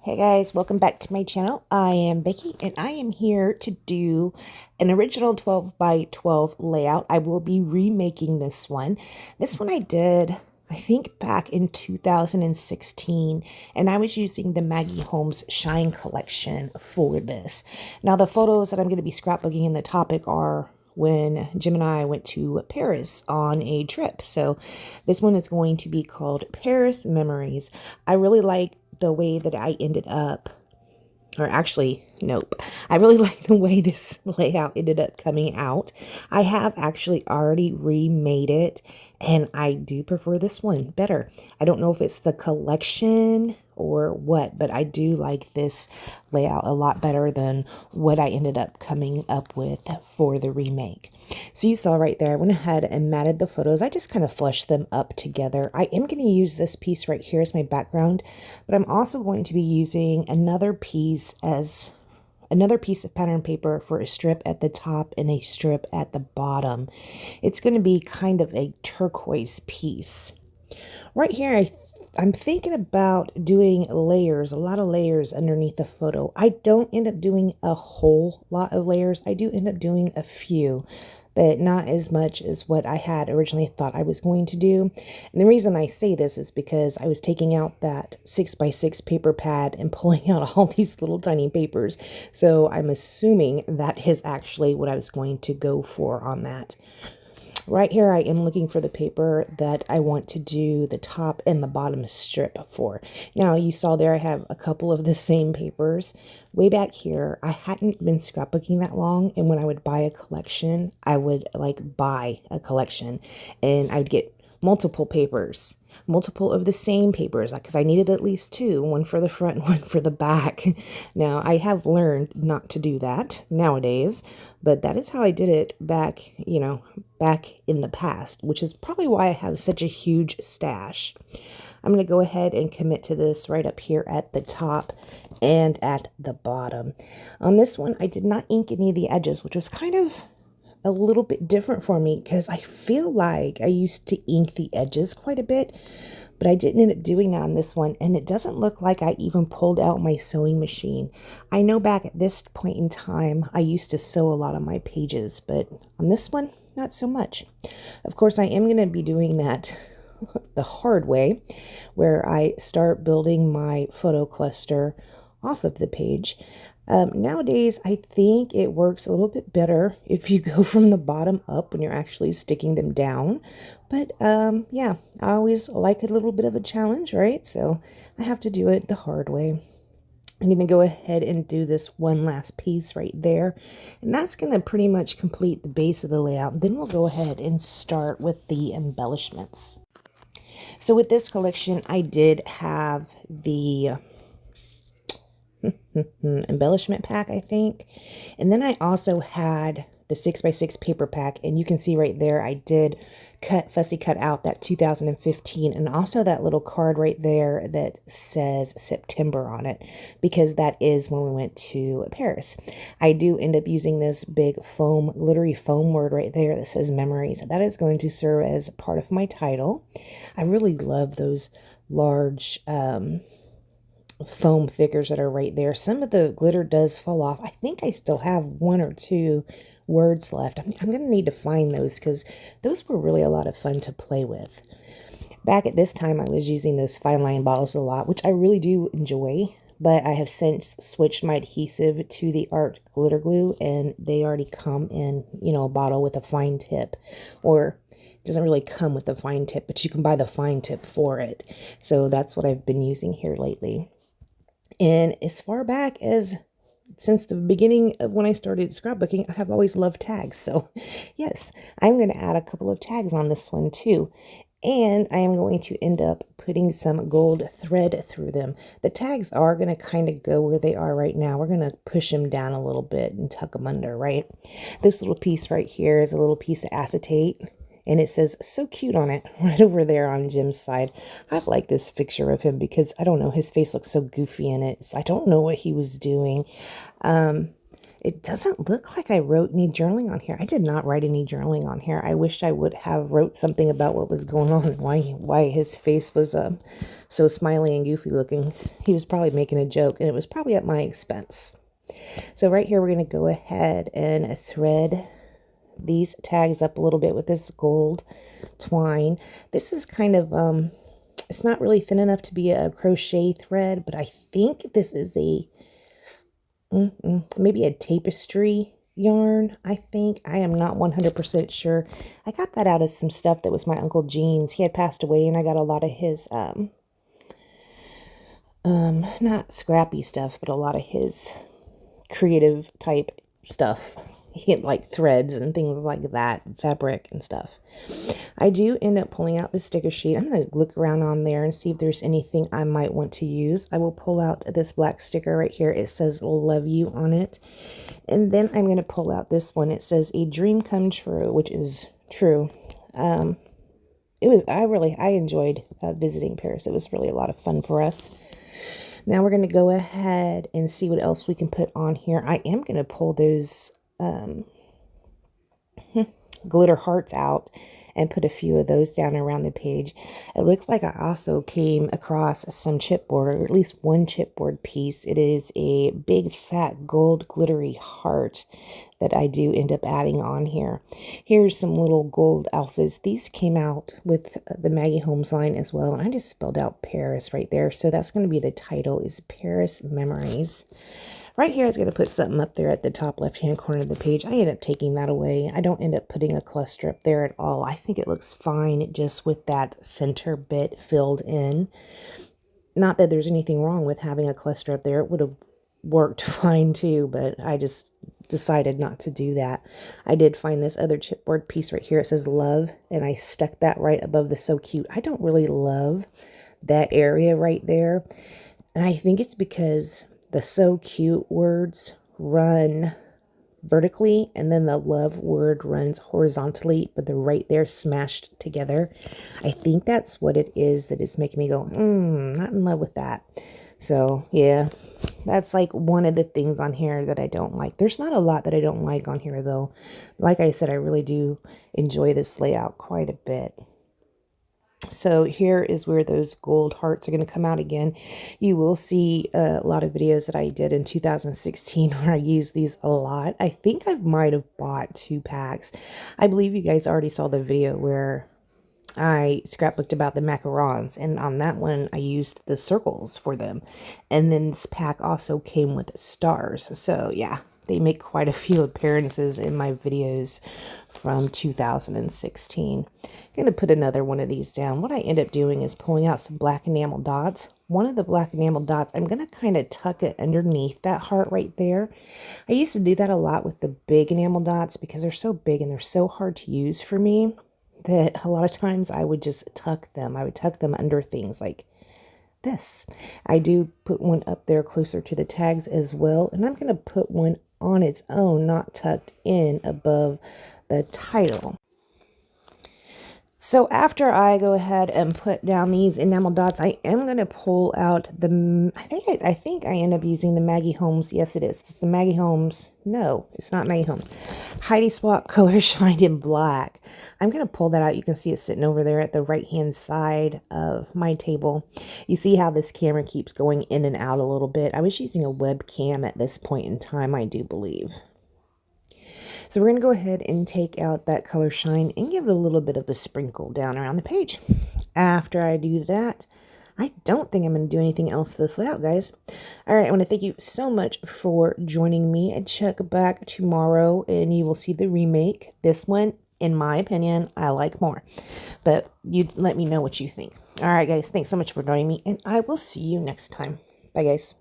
Hey guys, welcome back to my channel. I am Becky and I am here to do an original 12 by 12 layout. I will be remaking this one. This one I did, I think back in 2016, and I was using the Maggie Holmes Shine collection for this. Now the photos that I'm going to be scrapbooking in the topic are when Jim and I went to Paris on a trip. So this one is going to be called Paris Memories. I really like the way that I ended up, or actually, nope. I really like the way this layout ended up coming out. I have actually already remade it, and I do prefer this one better. I don't know if it's the collection or what, but I do like this layout a lot better than what I ended up coming up with for the remake. So you saw right there, I went ahead and matted the photos. I just kind of flushed them up together. I am going to use this piece right here as my background, but I'm also going to be using another piece of pattern paper for a strip at the top and a strip at the bottom. It's going to be kind of a turquoise piece. Right here, I'm thinking about doing layers, a lot of layers underneath the photo. I don't end up doing a whole lot of layers. I do end up doing a few, but not as much as what I had originally thought I was going to do. And the reason I say this is because I was taking out that 6x6 paper pad and pulling out all these little tiny papers. So I'm assuming that is actually what I was going to go for on that. Right here, I am looking for the paper that I want to do the top and the bottom strip for. Now, you saw there I have a couple of the same papers. Way back here, I hadn't been scrapbooking that long, and when I would buy a collection, I would buy a collection, and I'd get multiple papers, multiple of the same papers, because I needed at least two, one for the front, one for the back. Now, I have learned not to do that nowadays, but that is how I did it back, back in the past, which is probably why I have such a huge stash. I'm going to go ahead and commit to this right up here at the top and at the bottom. On this one, I did not ink any of the edges, which was kind of a little bit different for me because I feel like I used to ink the edges quite a bit, but I didn't end up doing that on this one, and it doesn't look like I even pulled out my sewing machine. I know back at this point in time, I used to sew a lot of my pages, but on this one, not so much. Of course, I am going to be doing that the hard way, where I start building my photo cluster off of the page. Nowadays, I think it works a little bit better if you go from the bottom up when you're actually sticking them down. But yeah, I always like a little bit of a challenge, right? So I have to do it the hard way. I'm going to go ahead and do this one last piece right there. And that's going to pretty much complete the base of the layout. Then we'll go ahead and start with the embellishments. So with this collection, I did have the embellishment pack, I think. And then I also had the 6x6 paper pack, and you can see right there I did fussy cut out that 2015 and also that little card right there that says September on it, because that is when we went to Paris. I do end up using this big glittery foam word right there that says memories. That is going to serve as part of my title. I really love those large foam thickers that are right there. Some of the glitter does fall off. I think I still have one or two words left. I'm going to need to find those because those were really a lot of fun to play with. Back at this time, I was using those fine line bottles a lot, which I really do enjoy, but I have since switched my adhesive to the art glitter glue, and they already come in, a bottle with a fine tip, or it doesn't really come with a fine tip, but you can buy the fine tip for it. So that's what I've been using here lately. And as far back as since the beginning of when I started scrapbooking, I have always loved tags. So yes, I'm going to add a couple of tags on this one too. And I am going to end up putting some gold thread through them. The tags are going to kind of go where they are right now. We're going to push them down a little bit and tuck them under, right? This little piece right here is a little piece of acetate. And it says "so cute" on it right over there on Jim's side. I like this picture of him because, I don't know, his face looks so goofy in it. So I don't know what he was doing. It doesn't look like I wrote any journaling on here. I did not write any journaling on here. I wish I would have wrote something about what was going on, why his face was so smiley and goofy looking. He was probably making a joke, and it was probably at my expense. So right here, we're going to go ahead and thread these tags up a little bit with this gold twine. This is kind of, it's not really thin enough to be a crochet thread, but I think this is a, maybe a tapestry yarn, I think. I am not 100% sure. I got that out of some stuff that was my Uncle Gene's. He had passed away, and I got a lot of his, not scrappy stuff, but a lot of his creative type stuff. He had like threads and things like that, fabric and stuff. I do end up pulling out the sticker sheet. I'm going to look around on there and see if there's anything I might want to use. I will pull out this black sticker right here. It says love you on it. And then I'm going to pull out this one. It says a dream come true, which is true. I enjoyed visiting Paris. It was really a lot of fun for us. Now we're going to go ahead and see what else we can put on here. I am going to pull those glitter hearts out and put a few of those down around the page. It looks like I also came across some chipboard, or at least one chipboard piece. It is a big fat gold glittery heart that I do end up adding on here. Here's some little gold alphas. These came out with the Maggie Holmes line as well, and I just spelled out Paris right there. So that's going to be the title, is Paris Memories. Right here, I was going to put something up there at the top left-hand corner of the page. I end up taking that away. I don't end up putting a cluster up there at all. I think it looks fine just with that center bit filled in. Not that there's anything wrong with having a cluster up there. It would have worked fine too, but I just decided not to do that. I did find this other chipboard piece right here. It says love, and I stuck that right above the so cute. I don't really love that area right there, and I think it's because the so cute words run vertically, and then the love word runs horizontally, but they're right there smashed together. I think that's what it is that is making me go, not in love with that. So yeah, that's like one of the things on here that I don't like. There's not a lot that I don't like on here though. Like I said, I really do enjoy this layout quite a bit. So here is where those gold hearts are going to come out again. You will see a lot of videos that I did in 2016 where I used these a lot. I think I might have bought 2 packs. I believe you guys already saw the video where I scrapbooked about the macarons, and on that one I used the circles for them. And then this pack also came with stars. So yeah, they make quite a few appearances in my videos from 2016. I'm going to put another one of these down. What I end up doing is pulling out some black enamel dots. One of the black enamel dots, I'm going to kind of tuck it underneath that heart right there. I used to do that a lot with the big enamel dots because they're so big and they're so hard to use for me that a lot of times I would just tuck them. I would tuck them under things like this. I do put one up there closer to the tags as well, and I'm going to put one on its own, not tucked in above the title. So after I go ahead and put down these enamel dots, I am going to pull out the, I think I end up using the Maggie Holmes. Yes, it is. It's the Maggie Holmes. No, it's not Maggie Holmes. Heidi Swap Color Shine in Black. I'm going to pull that out. You can see it sitting over there at the right-hand side of my table. You see how this camera keeps going in and out a little bit. I was using a webcam at this point in time, I do believe. So we're going to go ahead and take out that color shine and give it a little bit of a sprinkle down around the page. After I do that, I don't think I'm going to do anything else to this layout, guys. All right, I want to thank you so much for joining me, and check back tomorrow and you will see the remake. This one, in my opinion, I like more, but you let me know what you think. All right, guys, thanks so much for joining me, and I will see you next time. Bye, guys.